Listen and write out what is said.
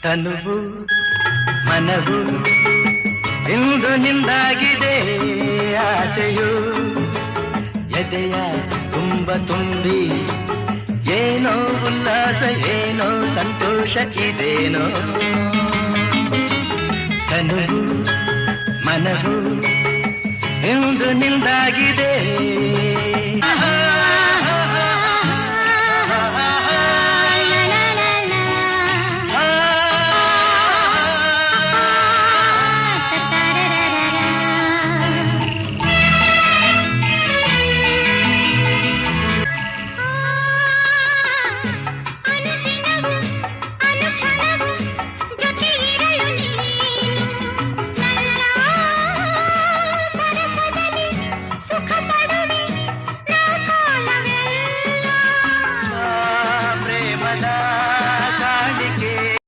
ತನುವು ಮನವು ಇಂದು ನಿಂದಾಗಿದೆ ಆಸೆಯು ಎದೆಯ ತುಂಬ ತುಂಬಿ ಏನೋ ಉಲ್ಲಾಸ ಏನೋ ಸಂತೋಷ ಇದೇನೋ ತನುವು ಮನವು ಇಂದು ನಿಂದಾಗಿದೆ